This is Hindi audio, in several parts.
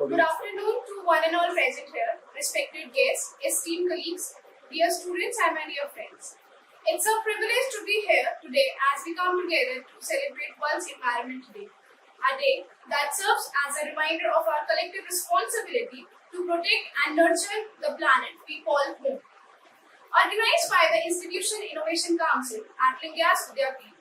Good afternoon to one and all present here, respected guests, esteemed colleagues, dear students and my dear friends. It's a privilege to be here today as we come together to celebrate World's Environment Day, a day that serves as a reminder of our collective responsibility to protect and nurture the planet we call home. Organized by the Institution Innovation Council at Lingyas Vidyapeeth,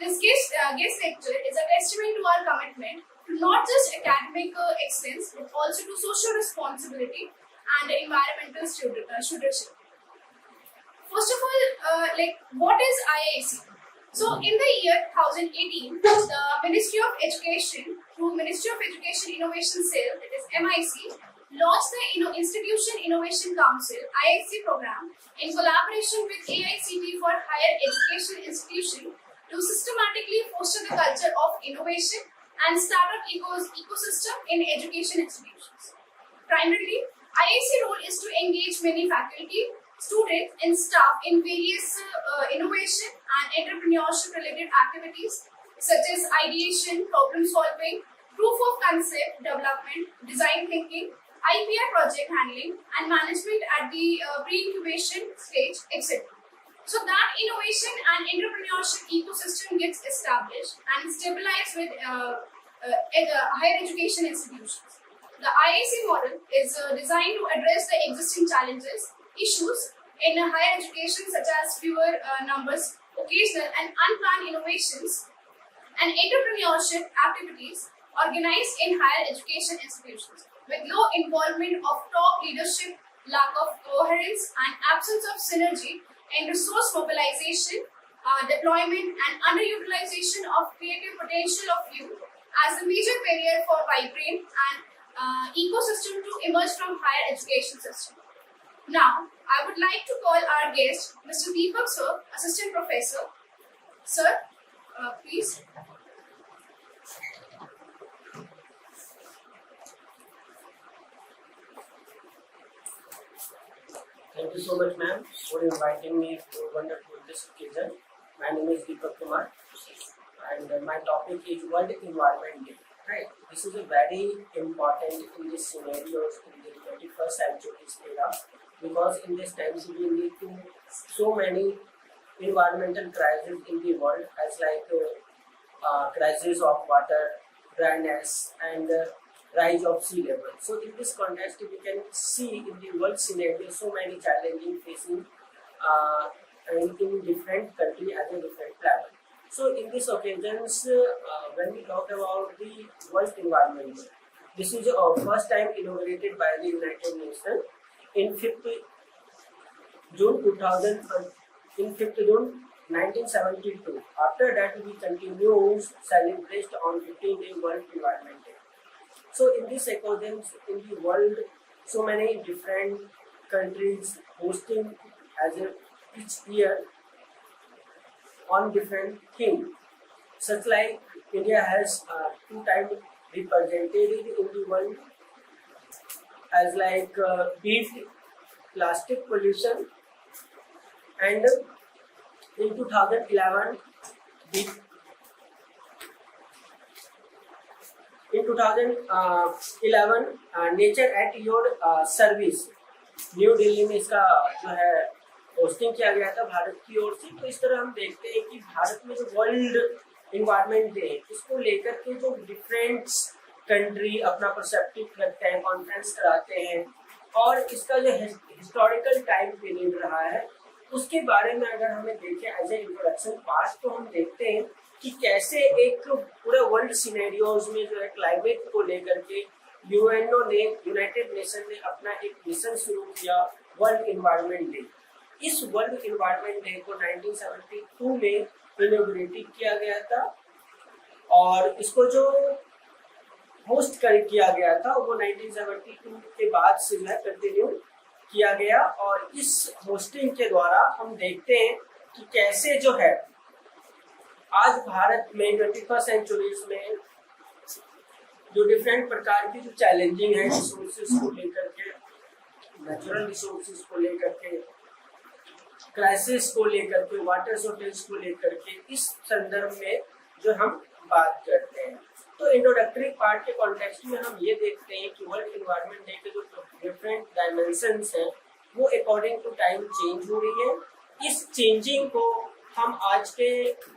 this guest lecture is a testament to our commitment to not just academic excellence but also to social responsibility and environmental stewardship. First of all, what is IIC? So, in the year 2018, the Ministry of Education, through Ministry of Education Innovation Cell, that is MIC, launched the Institution Innovation Council (IIC) program in collaboration with AICTE for Higher Education Institution to systematically foster the culture of innovation and startup ecosystem in education institutions. Primarily, IIC role is to engage many faculty, students and staff in various innovation and entrepreneurship related activities such as ideation, problem solving, proof of concept development, design thinking, IPR project handling and management at the pre-incubation stage, etc. So that innovation and entrepreneurship ecosystem gets established and stabilized with higher education institutions. The IIC model is designed to address the existing challenges, issues in higher education such as fewer numbers, occasional and unplanned innovations and entrepreneurship activities organized in higher education institutions with low involvement of top leadership, lack of coherence and absence of synergy in resource mobilization, deployment and underutilization of creative potential of youth as a major barrier for vibrant and ecosystem to emerge from higher education system. Now, I would like to call our guest, Mr. Deepak Sir, Assistant Professor. Sir, please. Thank you so much, ma'am, for inviting me to wonderful this occasion. My name is Deepak Kumar, and my topic is World Environment Day. Right, this is a very important in this scenarios in the 21st century era, because in this times we need to so many environmental crises in the world, as like crisis of water, dryness, and rise of sea level. So in this context, we can see in the world scenario so many challenges facing in different country at a different level. So in these occasions, when we talk about the World Environment Day, this is first time inaugurated by the United Nations in 5th June 1972. After that, we continue celebrate on 15th World Environment Day. So in this occasions in the world, so many different countries hosting as each year on different theme. Such like India has 2 times represented in the world as like beat plastic pollution, and in 2011 nature at your service new Delhi में इसका जो है होस्टिंग किया गया था भारत की ओर से। तो इस तरह हम देखते हैं कि भारत में जो वर्ल्ड इन्वायरमेंट डे इसको लेकर के जो डिफरेंट कंट्री अपना परसेप्टिव करते हैं, कॉन्फ्रेंस कराते हैं, और इसका जो हिस्टोरिकल टाइम पीरियड रहा है उसके बारे में अगर हमें देखें एज ए इंट्रोडक्शन पार्ट, तो हम देखते हैं कि कैसे एक पूरे वर्ल्ड सिनेरियोज में जो है क्लाइमेट को लेकर के यूएनओ ने, यूनाइटेड नेशन ने अपना एक मिशन शुरू किया वर्ल्ड इन्वायरमेंट डे। इस वर्ल्ड इन्वायरमेंट डे को 1972 में इनॉग्रेटेड किया गया था, और इसको जो होस्ट किया गया था वो 1972 के बाद से कंटिन्यू किया गया। और इस होस्टिंग के द्वारा हम देखते हैं कि कैसे जो है आज भारत में 21st सेंचुरीज में जो डिफरेंट प्रकार की जो चैलेंजिंग है रिसोर्सेज को लेकर के, नेचुरल रिसोर्सेज को लेकर के, क्राइसिस को लेकर के, वाटर शॉर्टेज को लेकर के, इस संदर्भ में जो हम बात करते हैं। तो इंट्रोडक्टरी पार्ट के कॉन्टेक्स्ट में हम ये देखते हैं कि वर्ल्ड इन्वायरमेंट डे के जो डिफरेंट डायमेंशंस हैं वो अकॉर्डिंग टू टाइम चेंज हो रही है। इस चेंजिंग को हम आज के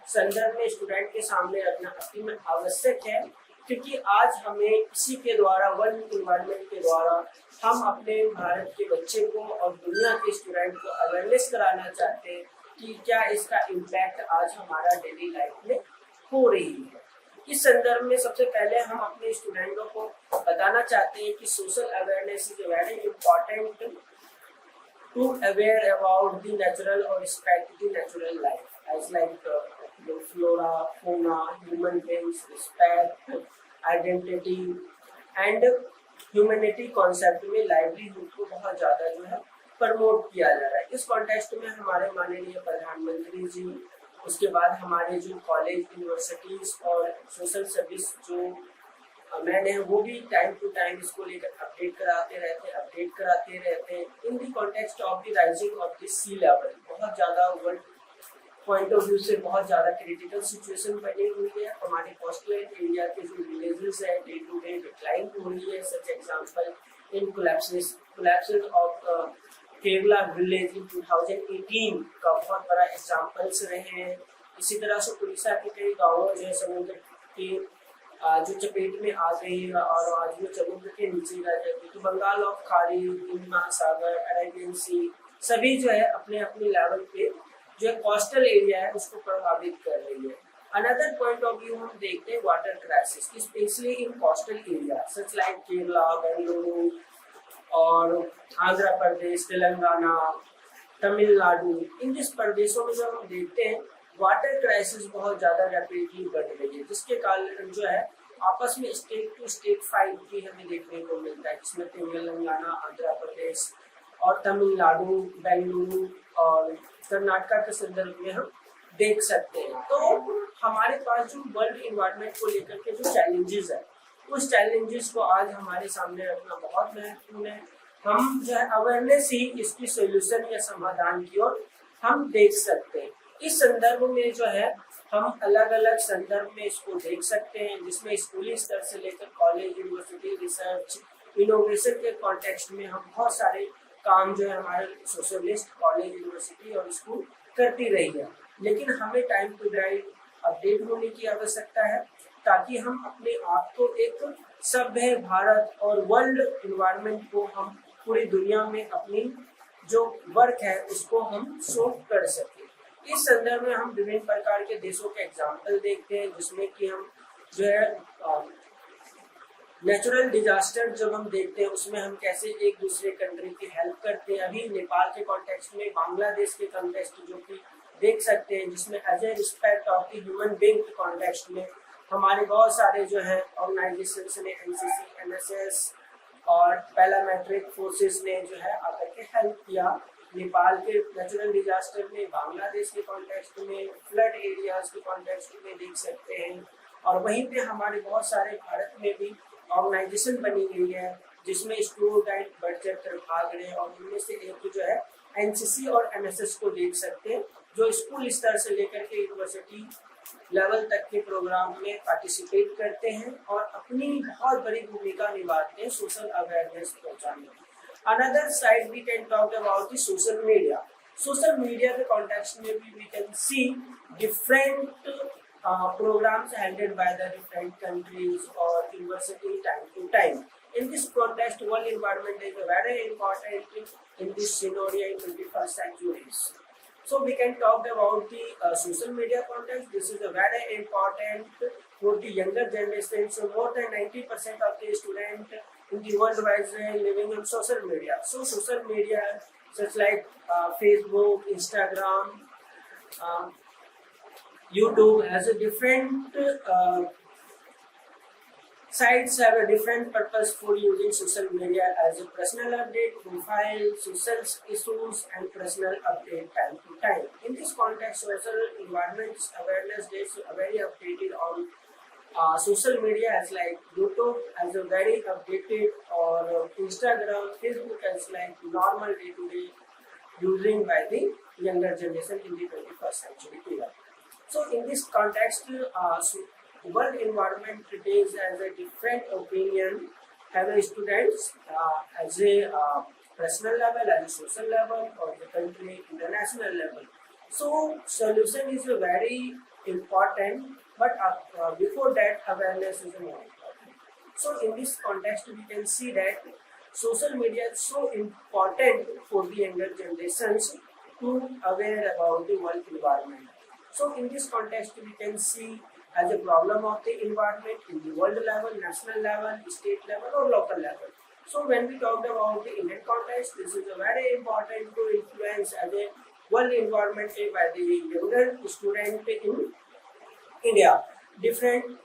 संदर्भ में स्टूडेंट के सामने रखना अति में आवश्यक है, क्योंकि आज हमें इसी के द्वारा, वर्ल्ड इन्वायरमेंट के द्वारा, हम अपने भारत के बच्चे को और दुनिया के स्टूडेंट को अवेयरनेस कराना चाहते हैं कि क्या इसका इम्पैक्ट आज हमारा डेली लाइफ में हो रही है। इस संदर्भ में सबसे पहले हम अपने स्टूडेंटों को बताना चाहते हैं कि social awareness is very important to aware about the natural or respect the natural life as like flora, fauna, human beings, respect, identity and humanity concept में livelihood को बहुत ज़्यादा जो है प्रमोट किया जा रहा है। इस कॉन्टेक्स्ट में हमारे माननीय प्रधानमंत्री जी, उसके बाद हमारे जो कॉलेज, यूनिवर्सिटीज और सोशल सर्विस जो मैंने वो भी टाइम टू टाइम इसको लेकर अपडेट कराते रहते हैं in the context of the rising of the sea level. बहुत ज़्यादा वर्ल्ड पॉइंट ऑफ व्यू से बहुत ज़्यादा क्रिटिकल सिचुएशन बनी हुई है। हमारे कोस्टल एरिया के जो विलेजेस है डे टू डे डिक्लाइन हो रही है। Such example in collapses of Kerala village in 2018 का बहुत बड़ा एग्जाम्पल्स रहे हैं। इसी तरह से उड़ीसा के कई गाँवों जो है समुद्र के जो चपेट में आ गई है और आज वो समुद्र के नीचे रह जाती है। तो बंगाल ऑफ खाड़ी, हिंद महासागर, अरेबियन सी सभी जो है अपने अपने लेवल पे जो है कोस्टल एरिया है उसको प्रभावित कर रही है। अनदर पॉइंट ऑफ व्यू हम देखते हैं water crisis, specially in coastal area such like Kerala, Bengaluru और आंध्र प्रदेश, तेलंगाना, तमिलनाडु। इन जिस प्रदेशों में जब हम देखते हैं वाटर क्राइसिस बहुत ज़्यादा रैपिडली बढ़ रही है, जिसके कारण जो है आपस में स्टेट टू स्टेट फाइट भी हमें देखने को मिलता है, जिसमें तेलंगाना, आंध्र प्रदेश और तमिलनाडु, बेंगलुरु और कर्नाटक के संदर्भ में हम देख सकते हैं। तो हमारे पास जो वर्ल्ड इन्वायरमेंट को लेकर के जो चैलेंजेस है उस चैलेंजेस को आज हमारे सामने रखना बहुत महत्वपूर्ण है। हम जो है अवेयरनेस ही इसकी सोल्यूशन या समाधान की ओर हम देख सकते हैं। इस संदर्भ में जो है हम अलग अलग संदर्भ में इसको देख सकते हैं, जिसमें स्कूली स्तर से लेकर कॉलेज, यूनिवर्सिटी, रिसर्च, इनोवेशन के कॉन्टेक्स्ट में हम बहुत सारे काम जो है हमारे सोशलिस्ट कॉलेज, यूनिवर्सिटी और स्कूल करती रही है। लेकिन हमें टाइम टू टाइम अपडेट होने की आवश्यकता है ताकि हम अपने आप को एक सभ्य भारत और वर्ल्ड इन्वायरमेंट को हम पूरी दुनिया में अपनी जो वर्क है उसको हम शो कर सकें। इस संदर्भ में हम विभिन्न प्रकार के देशों के एग्जाम्पल देखते हैं, जिसमें कि हम जो है नेचुरल डिजास्टर जब हम देखते हैं उसमें हम कैसे एक दूसरे कंट्री की हेल्प करते हैं। अभी नेपाल के कॉन्टेक्स्ट में, बांग्लादेश के कॉन्टेक्स्ट जो कि देख सकते हैं, जिसमें as a respect of the human being के कॉन्टेक्स्ट में हमारे बहुत सारे जो है ऑर्गेनाइजेशन ने, एनसीसी, एनएसएस और पैरामेट्रिक फोर्सेस ने जो है आकर के हेल्प किया। नेपाल के नेचुरल डिजास्टर में, बांग्लादेश के कॉन्टेक्स्ट में, फ्लड एरियाज के कॉन्टेक्स्ट में देख सकते हैं। और वहीं पे हमारे बहुत सारे भारत में भी ऑर्गेनाइजेशन बनी गई है जिसमें स्टूडेंट बढ़ चढ़ कर भाग रहे हैं, और उनमें से एक जो है एनसीसी और एनएसएस को देख सकते हैं जो स्कूल स्तर से लेकर के यूनिवर्सिटी लेवल तक के प्रोग्राम में पार्टिसिपेट करते हैं और अपनी बहुत बड़ी भूमिका निभाते हैं सोशल अवेयरनेस पहुंचाने में। Another side we can talk about the social media. Social media के context में भी we can see different programs handled by the different countries or university time to time. In this context, world environment is very important in this scenario in 21st centuries. So we can talk about the social media context. This is a very important for the younger generation. So more than 90% of the students in the world wide living on social media. So social media such like Facebook, Instagram, YouTube has a different sites have a different purpose for using social media as a personal update, profile, social issues and personal update time to time. In this context, social environment awareness days are very updated on social media as like YouTube as a very updated or Instagram, Facebook as like normal day-to-day using by the younger generation in the 21st century era. So in this context, World Environment Days as a different opinion have a students as a personal level, as a social level, or the country international level. So solution is a very important, but before that awareness is more important. So in this context, we can see that social media is so important for the younger generations to aware about the world environment. So in this context, we can see as a problem of the environment in the world level, national level, state level, or local level. So when we talked about the Indian context, this is a very important to influence as a world environment day by the younger student in India. Different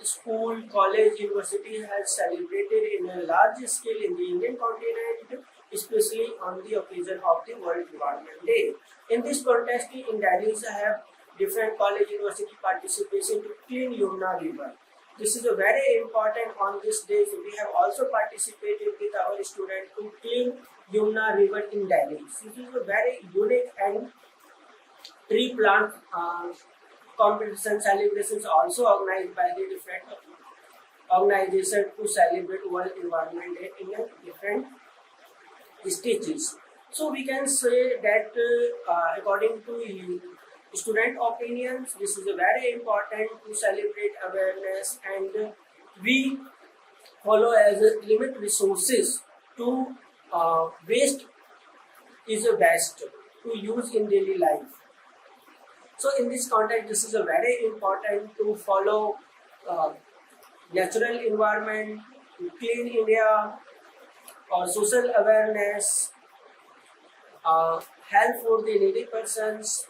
school, college, university has celebrated in a large scale in the Indian continent, especially on the occasion of the World Environment Day. In this context, in Delhi, have different college, university participation to clean Yamuna River. This is a very important on this day. So we have also participated with our students to clean Yamuna River in Delhi. So this is a very unique and tree plant competition celebrations also organized by the different organizations to celebrate World Environment Day in different stages. So we can say that according to student opinions, this is a very important to celebrate awareness, and we follow as a limit resources to waste is a best to use in daily life. So in this context, this is a very important to follow natural environment, clean India, or social awareness, help for the needy persons,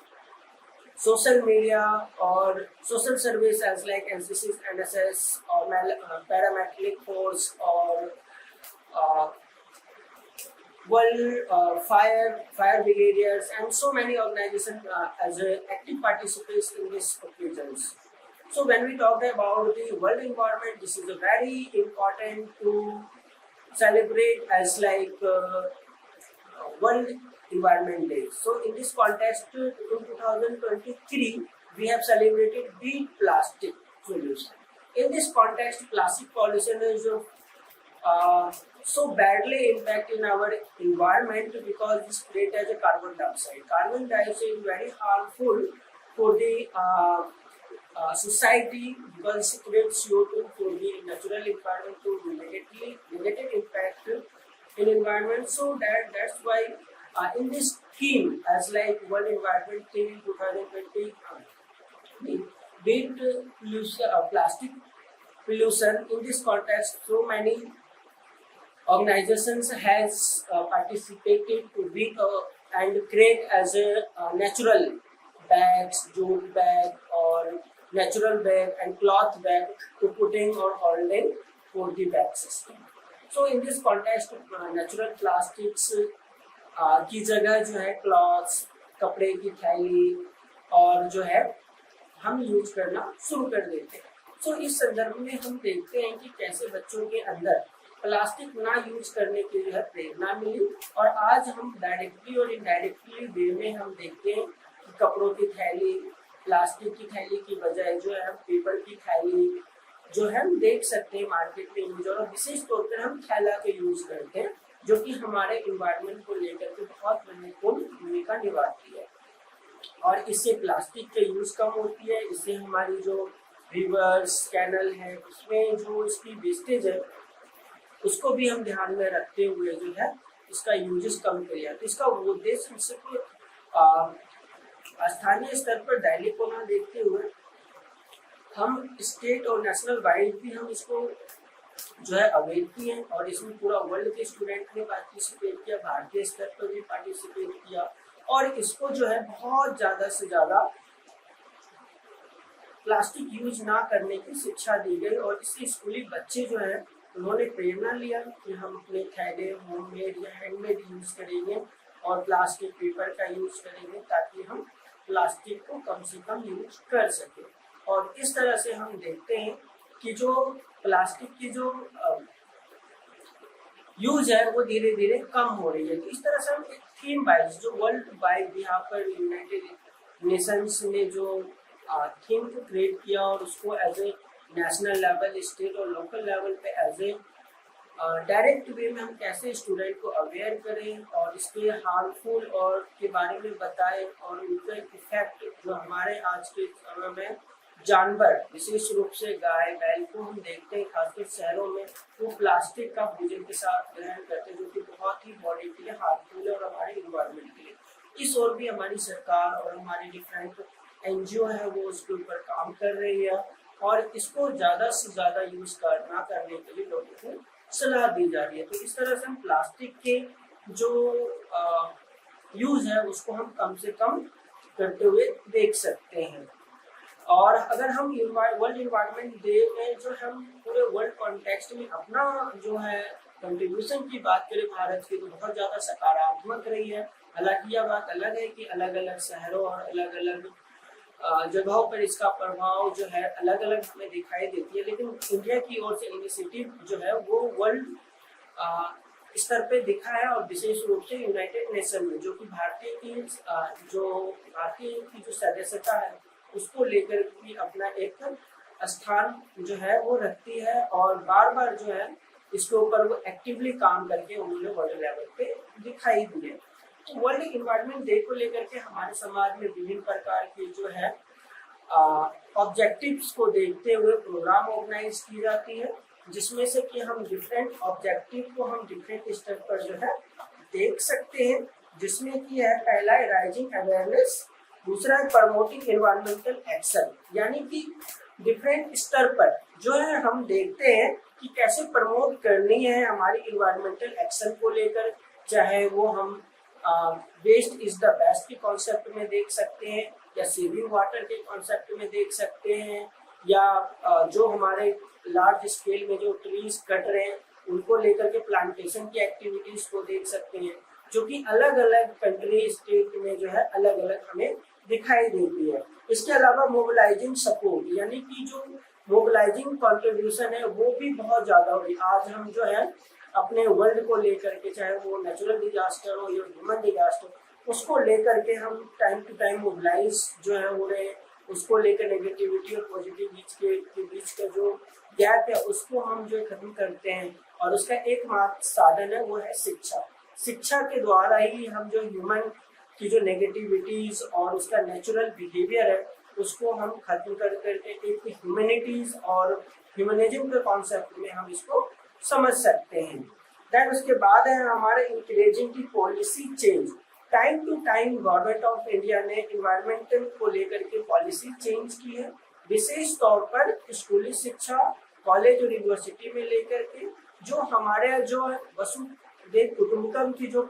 social media or social service as like NCC, NSS, or paramedic force, or world fire brigadiers, and so many organizations as active participants in these occasions. So when we talk about the world environment, this is a very important to celebrate as like World Environment Day. So in this context, in 2023, we have celebrated Beat Plastic Solution. In this context, plastic pollution is so badly impacting our environment because this creates as a carbon dioxide. Carbon dioxide is very harmful for the society because it creates CO2 for the natural environment to negative impact in environment. So that's why in this theme as like World Environment Day 2020, beat plastic pollution. In this context, so many organizations has participated to beat and create as a natural bags, jute bag, or natural bag and cloth bag to putting or holding for the bag system. So in this context, natural plastics की जगह जो है क्लॉथ्स, कपड़े की थैली और जो है हम यूज करना शुरू कर देते हैं. सो इस संदर्भ में हम देखते हैं कि कैसे बच्चों के अंदर प्लास्टिक ना यूज करने की जो है प्रेरणा मिली, और आज हम डायरेक्टली और इनडायरेक्टली वे में हम देखते हैं कि कपड़ों की थैली, प्लास्टिक की थैली की बजाय जो है हम पेपर की थैली जो है हम देख सकते हैं मार्केट में यूज, और विशेष तौर पर हम थैला के यूज करते हैं जो कि हमारे इन्वायरमेंट को लेकर के बहुत महत्वपूर्ण भूमिका निभाती है. और इससे प्लास्टिक का यूज कम होती है, इससे हमारी जो रिवर्स कैनल है उसमें जो इसकी वेस्टेज है उसको भी हम ध्यान में रखते हुए जो है इसका यूजेस कम करिए. तो इसका उद्देश्य सिर्फ स्थानीय स्तर पर दिल्ली को ना देखते हुए हम स्टेट और नेशनल वाइड भी हम इसको जो है अवेयर किए, और इसमें पूरा वर्ल्ड के स्टूडेंट ने पार्टिसिपेट किया, भारतीय स्तर पर भी पार्टिसिपेट किया, और इसको जो है बहुत ज़्यादा से ज़्यादा प्लास्टिक यूज ना करने की शिक्षा दी गई. और इससे स्कूली बच्चे जो हैं उन्होंने प्रेरणा लिया कि हम अपने थैले होममेड या हैंडमेड यूज करेंगे और प्लास्टिक पेपर का यूज करेंगे ताकि हम प्लास्टिक को कम से कम यूज कर सकें. और इस तरह से हम देखते हैं कि जो प्लास्टिक की जो यूज है वो धीरे धीरे कम हो रही है. तो इस तरह से हम एक थीम वाइज जो वर्ल्ड वाइड यहाँ पर यूनाइटेड नेशंस ने जो थीम को क्रिएट किया और उसको as a national level, state और लोकल लेवल पे एज ए डायरेक्ट वे में हम कैसे स्टूडेंट को अवेयर करें और इसके हार्मफुल और के बारे में बताएं और उनका इफेक्ट जो हमारे आज के समय में जानवर विशेष रूप से गाय बैल को हम देखते हैं खासकर शहरों में, वो प्लास्टिक का भोजन के साथ ग्रहण करते हैं जो कि बहुत ही बॉडी के लिए हार्मफुल है और हमारे इन्वायरमेंट के लिए। इस ओर भी हमारी सरकार और हमारी डिफरेंट NGO है वो उसके ऊपर काम कर रही है और इसको ज़्यादा से ज़्यादा यूज ना करने के लिए लोगों को सलाह दी जा रही है। तो इस तरह से हम प्लास्टिक के जो यूज है उसको हम कम से कम करते हुए देख सकते हैं। और अगर हम वर्ल्ड इन्वायरमेंट डे में जो हम पूरे वर्ल्ड कॉन्टेक्स्ट में अपना जो है कंट्रीब्यूशन की बात करें भारत की, तो बहुत ज़्यादा सकारात्मक रही है। हालांकि यह बात अलग है कि अलग अलग शहरों और अलग अलग जगहों पर इसका प्रभाव जो है अलग अलग हमें दिखाई देती है, लेकिन इंडिया की ओर से इनिशिएटिव जो है वो वर्ल्ड स्तर पे दिखा है और विशेष रूप से यूनाइटेड नेशन में जो कि भारतीय की जो सदस्यता है उसको लेकर भी अपना एक स्थान जो है वो रखती है और बार बार जो है इसके ऊपर वो एक्टिवली काम करके उन्होंने वर्ल्ड लेवल पे दिखाई दी है। तो वर्ल्ड इन्वायरमेंट डे को लेकर के हमारे समाज में विभिन्न प्रकार के जो है ऑब्जेक्टिव्स को देखते हुए प्रोग्राम ऑर्गेनाइज की जाती है, जिसमें से कि हम डिफरेंट ऑब्जेक्टिव को हम डिफरेंट स्तर पर जो है देख सकते हैं, जिसमें कि है पहला है राइजिंग अवेयरनेस, दूसरा है प्रमोटिंग एनवायरमेंटल एक्शन, यानी कि डिफरेंट स्तर पर जो है हम देखते हैं कि कैसे प्रमोट करनी है हमारी इन्वायरमेंटल एक्शन को लेकर, चाहे वो हम वेस्ट इज द बेस्ट के कॉन्सेप्ट में देख सकते हैं या सेविंग वाटर के कॉन्सेप्ट में देख सकते हैं या जो हमारे लार्ज स्केल में जो ट्रीज कट रहे हैं उनको लेकर के प्लांटेशन की एक्टिविटीज को देख सकते हैं, जो कि अलग अलग कंट्री स्टेट में जो है अलग अलग हमें दिखाई देती है। इसके अलावा मोबिलाइजिंग सपोर्ट, यानी कि जो मोबिलाइजिंग कंट्रीब्यूशन है वो भी बहुत ज्यादा होगी। आज हम जो है अपने वर्ल्ड को लेकर के, चाहे वो नेचुरल डिजास्टर हो या ह्यूमन डिजास्टर, उसको लेकर के हम टाइम टू टाइम मोबिलाइज जो है हो रहे हैं, उसको लेकर नेगेटिविटी और पॉजिटिव बीच का जो गैप है उसको हम जो खत्म करते हैं और उसका एकमात्र साधन है वो है शिक्षा। शिक्षा के द्वारा ही हम जो ह्यूमन की जो नेगेटिविटीज और उसका नेचुरल बिहेवियर है उसको हम खत्म कर करके एक ह्यूमैनिटीज और ह्यूमनिज्म के कॉन्सेप्ट में हम इसको समझ सकते हैं। देन उसके बाद है हमारे इंकरेजिंग की policy change. Time to time government of India ने इन्वायरमेंटल को लेकर के पॉलिसी चेंज की है, विशेष तौर पर स्कूली शिक्षा, कॉलेज और यूनिवर्सिटी में लेकर के जो हमारे जो वसुधैव कुटुंबकम की जो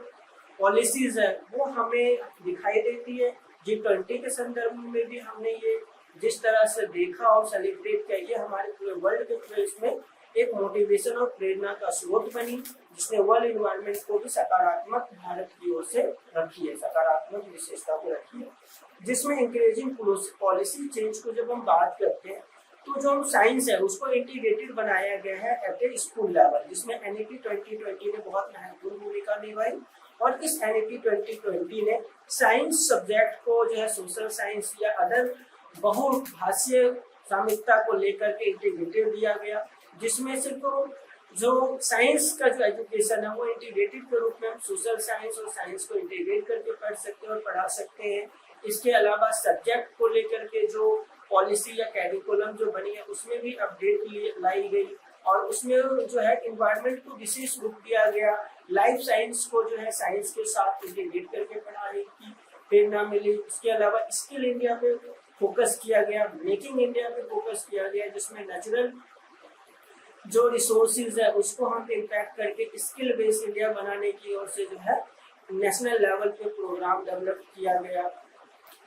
पॉलिसीज है वो हमें दिखाई देती है। G20 के संदर्भ में भी हमने ये जिस तरह से देखा और सेलिब्रेट किया, ये हमारे पूरे वर्ल्ड के प्लेस में एक मोटिवेशन और प्रेरणा का स्रोत बनी, जिसने वर्ल्ड इन्वायरमेंट को भी सकारात्मक भारत की ओर से रखी है, सकारात्मक विशेषता को रखी है। जिसमें इंकरेजिंग पॉलिसी चेंज को जब हम बात करते हैं तो जो हम साइंस है उसको इंटीग्रेटेड बनाया गया है एट ए स्कूल लेवल, जिसमें NEP 2020 ने बहुत महत्वपूर्ण भूमिका निभाई और इस NEP 2020 ने साइंस सब्जेक्ट को जो है सोशल साइंस या अदर बहुभाषीय सामिकता को लेकर के इंटीग्रेटेड दिया गया, जिसमें से तो जो साइंस का जो एजुकेशन है वो इंटीग्रेटेड के रूप में हम सोशल साइंस और साइंस को इंटीग्रेट करके पढ़ सकते हैं और पढ़ा सकते हैं। इसके अलावा सब्जेक्ट को लेकर के जो पॉलिसी या कैरिकुलम जो बनी है उसमें भी अपडेट लाई गई और उसमें जो है इन्वायरमेंट को विशेष रूप दिया गया, लाइफ साइंस को जो है साइंस के साथ इंटीग्रेट करके पढ़ाने की प्रेरणा मिली। इसके अलावा स्किल इंडिया पे फोकस किया गया, मेकिंग इंडिया पे फोकस किया गया, जिसमें नेचुरल जो रिसोर्सेज है उसको हम इम्पैक्ट करके स्किल बेस्ड इंडिया बनाने की ओर से जो है नेशनल लेवल पे प्रोग्राम डेवलप किया गया।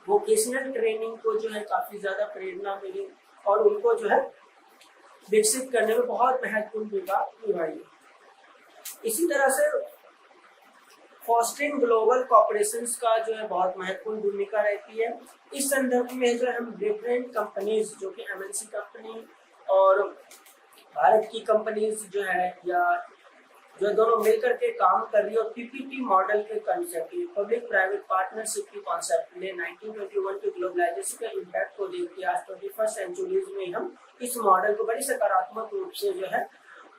वोकेशनल ट्रेनिंग को जो है काफी ज्यादा प्रेरणा मिली और उनको जो है विकसित करने में बहुत महत्वपूर्ण भूमिका निभाई। इसी तरह से फॉस्टरिंग ग्लोबल कॉर्पोरेशंस का जो है बहुत महत्वपूर्ण भूमिका रहती है। इस संदर्भ में जो हम डिफरेंट कंपनीज जो कि MNC कंपनी और भारत की कंपनीज जो है या जो दोनों मिलकर के काम कर रही है और पीपीपी मॉडल के कंसेप्ट, पब्लिक प्राइवेट पार्टनरशिप की कॉन्सेप्ट ने 1921 के ग्लोबलाइजेशन के इम्पैक्ट को देख के आज 21st सेंचुरीज में हम इस मॉडल को बड़ी सकारात्मक रूप से जो है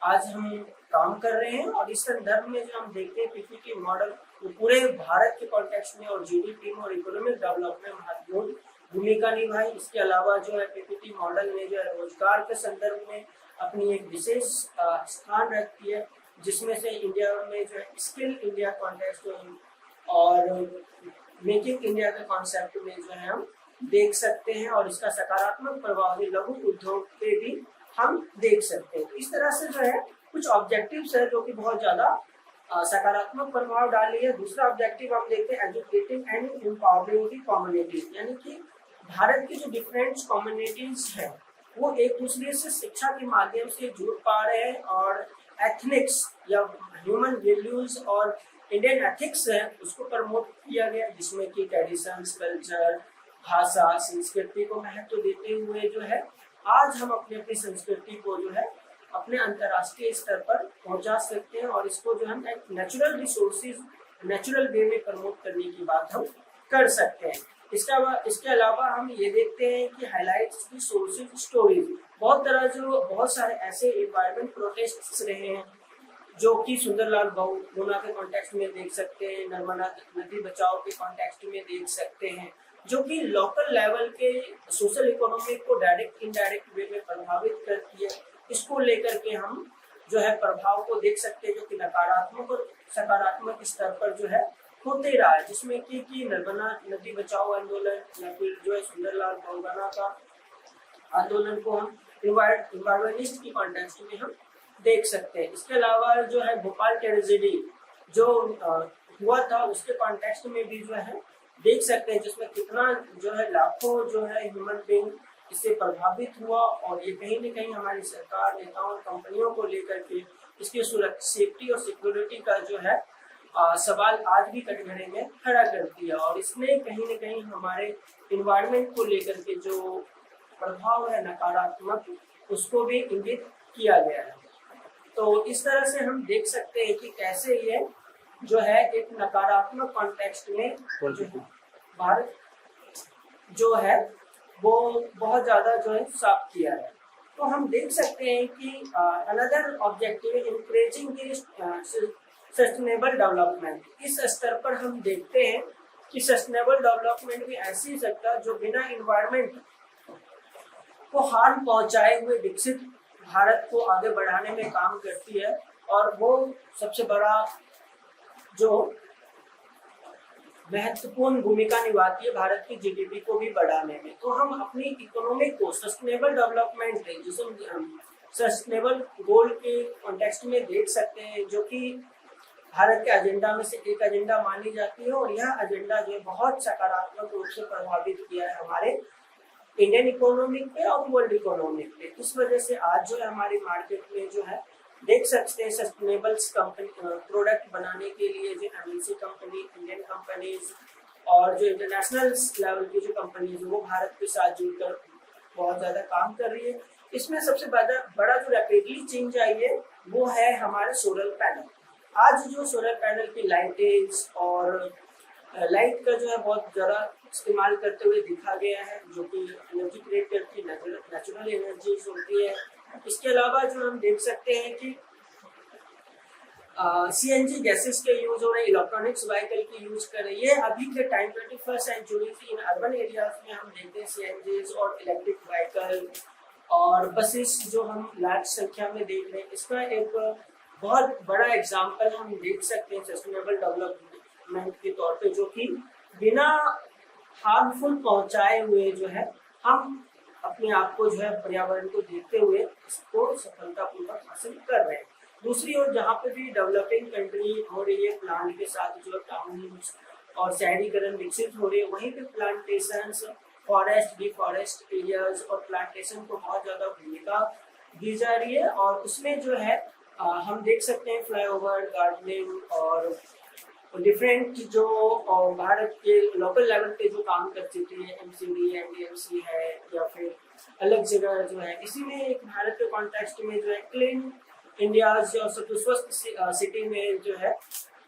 आज हम काम कर रहे हैं। और इस संदर्भ में जो हम देखते हैं पीपीपी मॉडल पूरे भारत के कॉन्टेक्स्ट में और जीडीपी में और इकोनॉमिक डेवलपमेंट में महत्वपूर्ण भूमिका निभाई। इसके अलावा जो है पीपीपी मॉडल ने जो है रोजगार के संदर्भ में अपनी एक विशेष स्थान रखती है, जिसमें से इंडिया में जो है स्किल इंडिया कॉन्टेक्स्ट और मेकिंग इंडिया के कॉन्सेप्ट में जो है हम देख सकते हैं और इसका सकारात्मक प्रभाव लघु उद्योग पे भी हम देख सकते हैं। इस तरह से जो है कुछ ऑब्जेक्टिव्स है जो कि बहुत ज्यादा सकारात्मक प्रभाव डाल रही है। दूसरा ऑब्जेक्टिव हम देखते हैं educating and empowering the community, यानी कि भारत की जो डिफरेंट कम्युनिटीज है वो एक दूसरे से शिक्षा के माध्यम से जुड़ पा रहे हैं और एथनिक्स या ह्यूमन वैल्यूज और इंडियन एथिक्स है उसको प्रमोट किया गया, जिसमें कि ट्रेडिशंस, कल्चर, भाषा, संस्कृति को महत्व देते हुए जो है आज हम अपनी अपनी संस्कृति को जो है अपने अंतर्राष्ट्रीय स्तर पर पहुंचा सकते हैं और इसको जो हम एक नेचुरल रिसोर्सेज नेचुरल वे में प्रमोट करने की बात हम कर सकते हैं। इसके अलावा हम ये देखते हैं कि हाईलाइट्स की सोर्सेज स्टोरीज, बहुत सारे ऐसे एनवायरमेंट प्रोटेस्ट रहे हैं जो कि सुंदरलाल बहुगुणा के कॉन्टेक्स्ट में देख सकते हैं, नर्मदा नदी बचाओ के कॉन्टेक्स्ट में देख सकते हैं, जो कि लोकल लेवल के सोशल इकोनॉमिक को डायरेक्ट इनडायरेक्ट वे में प्रभावित करती है। इसको लेकर के हम जो है प्रभाव को देख सकते हैं जो कि नकारात्मक और सकारात्मक स्तर पर जो है होते रहा है, जिसमें कि नर्मदा नदी बचाओ आंदोलन या फिर जो है सुंदरलाल बहुगुणा का आंदोलन को हम इन्वायरमेंटलिस्ट की कॉन्टेक्स्ट में हम देख सकते हैं। इसके अलावा जो है भोपाल ट्रेजेडी जो हुआ था उसके कॉन्टेक्स्ट में भी जो है देख सकते हैं, जिसमें कितना जो है लाखों जो है ह्यूमन बीइंग इससे प्रभावित हुआ और ये कहीं न कहीं हमारी सरकार, नेताओं, कंपनियों को लेकर के इसकी सुरक्षा, सेफ्टी और सिक्योरिटी का जो है सवाल आज भी कटघरे में खड़ा करती है और इसमें कहीं न कहीं हमारे इन्वायरमेंट को लेकर के जो प्रभाव है नकारात्मक उसको भी इंगित किया गया है। तो इस तरह से हम देख सकते हैं कि कैसे ये जो है एक नकारात्मक कॉन्टेक्स्ट में जो है भारत जो है वो बहुत ज्यादा जो है साफ किया है। तो हम देख सकते हैं कि another objective encouraging sustainable development. इस स्तर पर हम देखते हैं कि सस्टेनेबल डेवलपमेंट भी ऐसी सकता जो बिना इन्वायरमेंट को हार्म पहुंचाए हुए विकसित भारत को आगे बढ़ाने में काम करती है और वो सबसे बड़ा जो महत्वपूर्ण भूमिका निभाती है भारत की जीडीपी को भी बढ़ाने में। तो हम अपनी इकोनॉमिक को सस्टेनेबल डेवलपमेंट जिसे हम सस्टेनेबल गोल के कॉन्टेक्स्ट में देख सकते हैं, जो कि भारत के एजेंडा में से एक एजेंडा मानी जाती है और यह एजेंडा जो है बहुत सकारात्मक रूप से प्रभावित किया है हमारे इंडियन इकोनॉमिक पे और वर्ल्ड इकोनॉमिक पे। इस वजह से आज जो है हमारी मार्केट में जो है देख सकते हैं सस्टेनेबल प्रोडक्ट बनाने के लिए जो एमएनसी कंपनी, इंडियन कंपनीज और जो इंटरनेशनल लेवल की जो कंपनीज वो भारत के साथ जुड़कर बहुत ज्यादा काम कर रही है। इसमें सबसे बड़ा जो रैपिडली चेंज आई है वो है हमारे सोलर पैनल। आज जो सोलर पैनल की लाइटेज और लाइट का जो है बहुत ज़्यादा इस्तेमाल करते हुए दिखा गया है, जो कि एनर्जी क्रिएट करती है, नेचुरल एनर्जी होती है। इसके अलावा जो हम देख सकते हैं कि सीएनजी गैसेस के यूज हो रहे, इलेक्ट्रॉनिक्स व्हीकल की यूज कर रही है। अभी के time 21st century in urban areas में हम देखते हैं सीएनजीज और इलेक्ट्रिक व्हीकल और बसेस जो हम लार्ज संख्या में देख रहे हैं। इसका एक बहुत बड़ा एग्जाम्पल हम देख सकते हैं सस्टेनेबल डेवलपमेंट के तौर पे, जो कि बिना हार्मफुल पहुंचाए हुए जो है हम अपने आप को जो है पर्यावरण को देखते हुए इसको सफलतापूर्वक हासिल कर रहे हैं। दूसरी ओर जहाँ पे भी डेवलपिंग कंट्री हो रही है प्लांट के साथ जो टाउन्स और शहरीकरण विकसित हो रही है, वहीं पे प्लांटेशंस, फॉरेस्ट, डिफॉरेस्ट एरियाज और प्लांटेशन को बहुत ज्यादा भूमिका दी जा रही है और उसमें जो है हम देख सकते हैं फ्लाईओवर, गार्डनिंग और डिफरेंट जो भारत के लोकल लेवल पे जो काम कर चुके हैं, एमसीडी, एनडीएमसी है या फिर अलग जगह जो है, इसी में एक भारत के कॉन्टेक्स्ट में जो है क्लीन इंडिया जो सबसे स्वस्थ सिटी में जो है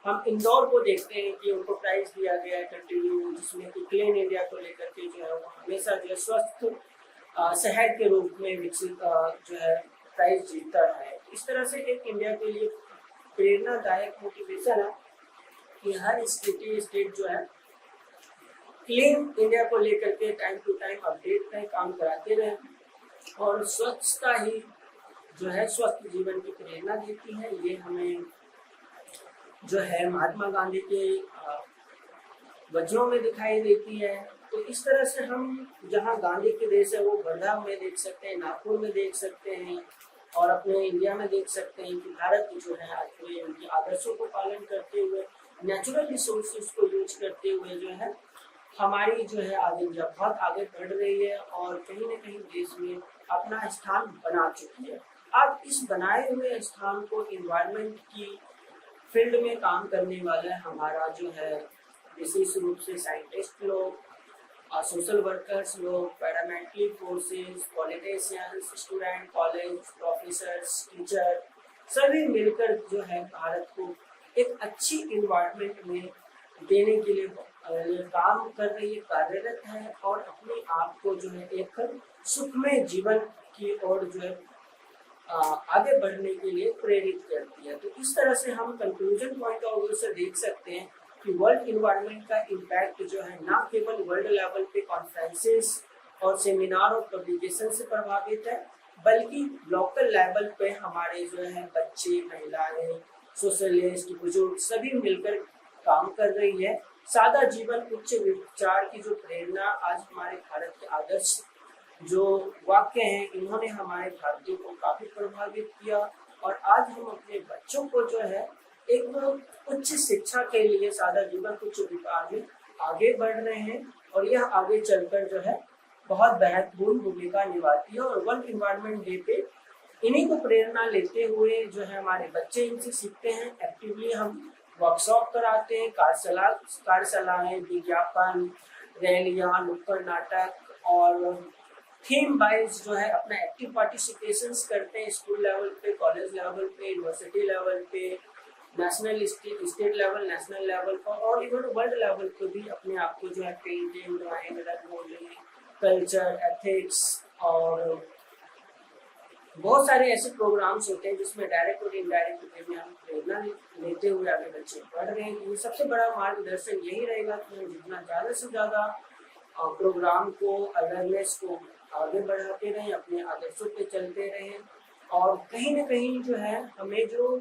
हम इंदौर को देखते हैं कि उनको प्राइज दिया गया है कंटिन्यू, जिसमें कि क्लीन इंडिया को लेकर के जो है वो हमेशा जो है स्वस्थ शहर के रूप में विकसित जो है प्राइज जीतता है। इस तरह से एक इंडिया के लिए प्रेरणादायक मोटिवेशन है कि हर स्टेट जो है क्लीन इंडिया को लेकर के टाइम टू टाइम अपडेट का काम कराते रहे, और स्वच्छता ही जो है स्वस्थ जीवन की प्रेरणा देती है। ये हमें जो है महात्मा गांधी के वचनों में दिखाई देती है। तो इस तरह से हम जहाँ गांधी के देश है वो वर्धा में देख सकते हैं, नागपुर में देख सकते हैं, और अपने इंडिया में देख सकते हैं कि भारत जो है आज पूरे उनके आदर्शों को पालन करते हुए, नेचुरल रिसोर्सेज को यूज करते हुए जो है हमारी जो है आज इंडिया बहुत आगे बढ़ रही है और कहीं न कहीं देश में अपना स्थान बना चुकी है। अब इस बनाए हुए स्थान को इन्वायरमेंट की फील्ड में काम करने वाला हमारा जो है विशेष रूप से साइंटिस्ट लोग, सोशल वर्कर्स लोग, paramilitary forces, politicians, student, college, professors, teacher, सभी मिलकर जो है भारत को एक अच्छी इन्वायरमेंट में देने के लिए काम कर रही है, कार्यरत है, और अपने आप को जो है एक सुखमय जीवन की ओर जो है आगे बढ़ने के लिए प्रेरित करती है। तो इस तरह से हम कंक्लूजन पॉइंट ऑफ व्यू से देख सकते हैं कि वर्ल्ड इन्वायरमेंट का इम्पैक्ट जो है ना केवल वर्ल्ड लेवल पे कॉन्फ्रेंसेस और सेमिनार और पब्लिकेशन से प्रभावित है, बल्कि लोकल लेवल पे हमारे जो है बच्चे, महिलाएं, सोशलिस्ट, बुजुर्ग सभी मिलकर काम कर रही है। सादा जीवन, उच्च विचार की जो प्रेरणा आज हमारे भारत के आदर्श जो वाक्य हैं, इन्होंने हमारे भारतीयों को काफी प्रभावित किया, और आज हम अपने बच्चों को जो है एक उच्च शिक्षा के लिए सादा जीवन उच्च विचार में आगे बढ़ रहे हैं, और यह आगे चलकर जो है बहुत महत्वपूर्ण भूमिका निभाती है। और वर्ल्ड इन्वायरमेंट डे पे इन्हीं को प्रेरणा लेते हुए जो है हमारे बच्चे इनसे सीखते हैं। एक्टिवली हम वर्कशॉप कराते हैं, कार्यशालाएं, विज्ञापन, रैलियां, नुक्कड़ नाटक, और थीम वाइज जो है अपना एक्टिव पार्टिसिपेशंस करते हैं स्कूल लेवल पे, कॉलेज लेवल पे, यूनिवर्सिटी लेवल पे, national state level, national level पर, और इवन वर्ल्ड लेवल पे भी अपने आप को जो है painting, drawing, rangoli, culture, ethics, और बहुत सारे ऐसे प्रोग्राम्स होते हैं जिसमें डायरेक्ट और इनडायरेक्ट वे में हम प्रेरणा लेते हुए आगे बच्चे बढ़ रहे हैं। ये सबसे बड़ा मार्गदर्शन यही रहेगा कि हम जितना ज़्यादा से ज़्यादा प्रोग्राम को, अवेयरनेस को आगे बढ़ाते रहें, अपने आदर्शों पे चलते रहें, और कहीं ना कहीं जो है हमें जो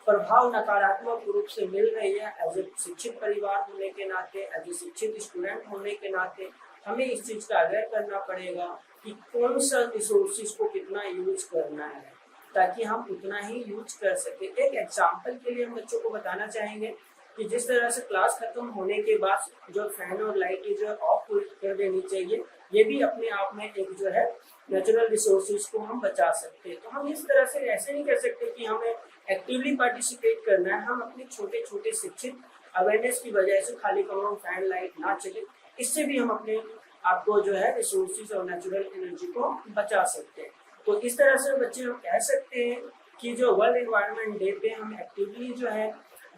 प्रभाव नकारात्मक रूप से मिल रही है एज ए शिक्षित परिवार होने के नाते, एज ए शिक्षित स्टूडेंट होने के नाते, हमें इस चीज़ का अवेयर करना पड़ेगा कि कौन सा रिसोर्सेज को कितना यूज करना है ताकि हम उतना ही यूज कर सके। एक एग्जाम्पल के लिए हम बच्चों को बताना चाहेंगे कि जिस तरह से क्लास खत्म होने के बाद जो फैन और लाइट जो है ऑफ कर देनी चाहिए, ये भी अपने आप में एक जो है नेचुरल रिसोर्सेज को हम बचा सकते हैं। तो हम इस तरह से ऐसे नहीं कर सकते कि हमें एक्टिवली पार्टिसिपेट करना है, हम अपने छोटे छोटे शिक्षित अवेयरनेस की वजह से खाली कमरों फैन लाइट ना चले, इससे भी हम अपने आपको जो है रिसोर्सेज और नेचुरल एनर्जी को बचा सकते हैं। तो इस तरह से बच्चे हम कह सकते हैं कि जो वर्ल्ड एनवायरनमेंट डे पे हम एक्टिवली जो है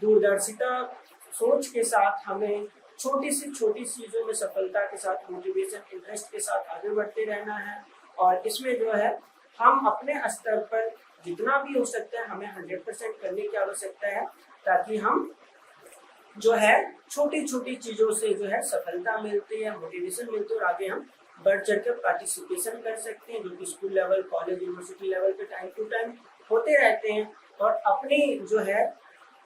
दूरदर्शिता सोच के साथ हमें छोटी सी चीज़ों में सफलता के साथ, मोटिवेशन, इंटरेस्ट के साथ आगे बढ़ते रहना है, और इसमें जो है हम अपने स्तर पर जितना भी हो सकता है हमें 100% करने की आवश्यकता है, ताकि हम जो है छोटी छोटी चीज़ों से जो है सफलता मिलती है, मोटिवेशन मिलती है, और आगे हम बढ़ चढ़ कर पार्टिसिपेशन कर सकते हैं, जो कि school level, college, university level पे टाइम टू टाइम होते रहते हैं। और अपनी जो है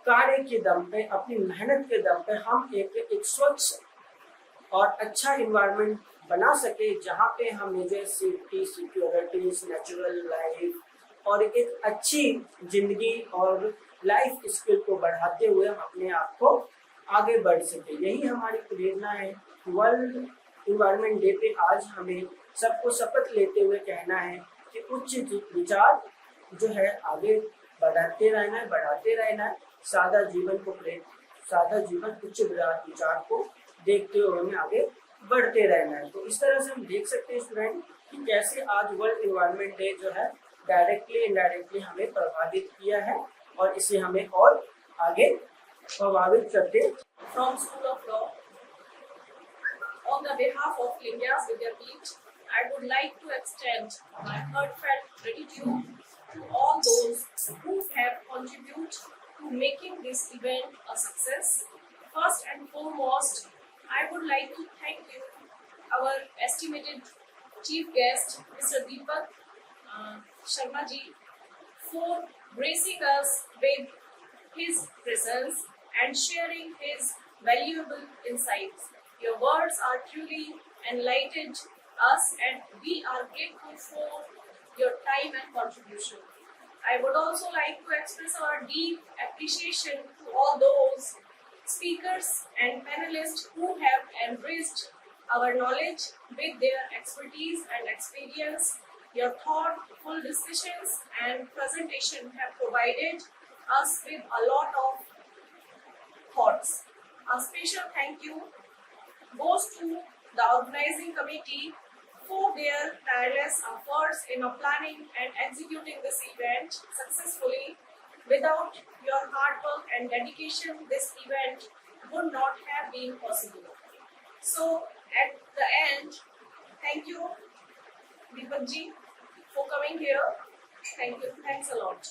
कार्य के दम पे, अपनी मेहनत के दम पे हम एक स्वच्छ और अच्छा इन्वायरमेंट बना सके, जहाँ पे हमें जो सेफ्टी, सिक्योरिटी, नेचुरल लाइफ और एक अच्छी जिंदगी और लाइफ स्किल को बढ़ाते हुए हम अपने आप को आगे बढ़ सके। यही हमारी प्रेरणा है। वर्ल्ड इन्वायरमेंट डे पे आज हमें सबको शपथ लेते हुए कहना है कि उच्च विचार जो है आगे बढ़ाते रहना है, सादा जीवन उच्च विचार को देखते हुए हमें आगे बढ़ते रहना है। तो इस तरह से हम देख सकते हैं स्टूडेंट कि कैसे आज वर्ल्ड इन्वायरमेंट डे जो है डायरेक्टली इनडायरेक्टली हमें प्रभावित किया है और इसे हमें और आगे प्रभावित करते। From School of Law, on the behalf of India's Vidyapeeth, I would like to extend my heartfelt gratitude to all those who have contributed to making this event a success. First and foremost, I would like to thank you, our estimated chief guest, Mr. Deepak Sharma ji, for gracing us with his presence and sharing his valuable insights. Your words are truly enlightened us and we are grateful for your time and contribution. I would also like to express our deep appreciation to all those speakers and panelists who have enriched our knowledge with their expertise and experience. Your thoughtful discussions and presentation have provided us with a lot of thoughts. A special thank you goes to the organizing committee for their tireless efforts in planning and executing this event successfully. Without your hard work and dedication, this event would not have been possible. So, at the end, thank you, Deepak ji, for coming here. Thank you. Thanks a lot.